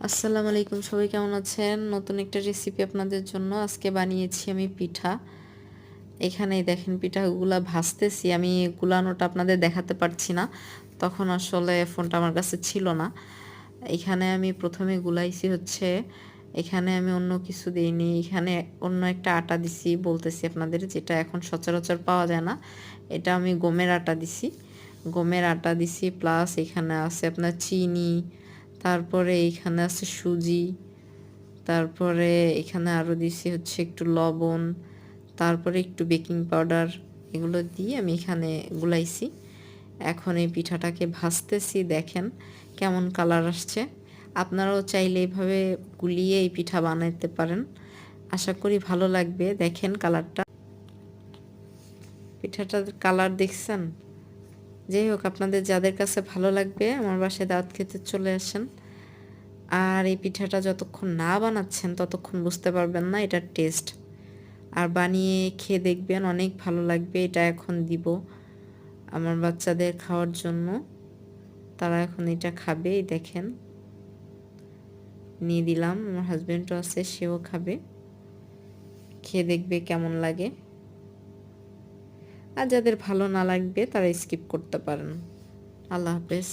আসসালামু আলাইকুম, সবাই কেমন আছেন? নতুন একটা রেসিপি আপনাদের জন্য আজকে বানিয়েছি আমি পিঠা। এখানেই দেখেন পিঠাগুলা ভাজতেছি। আমি গুলানোটা আপনাদের দেখাতে পারছি না। তখন আসলে ফোনটা আমার কাছে ছিল না। এখানে আমি প্রথমে গুলাইছি হচ্ছে, এখানে আমি অন্য কিছু দিইনি। এখানে অন্য একটা আটা দিছি বলতেছি আপনাদের, যেটা এখন সচরাচর পাওয়া যায় না। এটা আমি গমের আটা দিছি। গমের আটা দিছি প্লাস এখানে আছে আপনার চিনি, তারপরে এইখানে আছে সুজি, তারপরে এখানে আরও দিছি হচ্ছে একটু লবণ, তারপরে একটু বেকিং পাউডার। এগুলো দিয়ে আমি এখানে গুলাইছি। এখন এই পিঠাটাকে ভাজতেছি, দেখেন কেমন কালার আসছে। আপনারাও চাইলে এইভাবে গুলিয়ে এই পিঠা বানাতে পারেন, আশা করি ভালো লাগবে। দেখেন কালারটা, পিঠাটার কালার দেখছেন? যাই হোক, আপনাদের যাদের কাছে ভালো লাগবে আমার বাসায় দাওয়াত খেতে চলে আসেন। আর এই পিঠাটা যতক্ষণ না বানাচ্ছেন ততক্ষণ বুঝতে পারবেন না এটার টেস্ট। আর বানিয়ে খেয়ে দেখবেন, অনেক ভালো লাগবে। এটা এখন দিব আমার বাচ্চাদের খাওয়ার জন্য, তারা এখন এটা খাবে। এই দেখেন নিয়ে দিলাম, আমার হাজব্যান্ডও আছে, সেও খাবে, খেয়ে দেখবে কেমন লাগে। আর যাদের ভালো না লাগবে তারা স্কিপ করতে পারেন। আল্লাহ হাফেজ।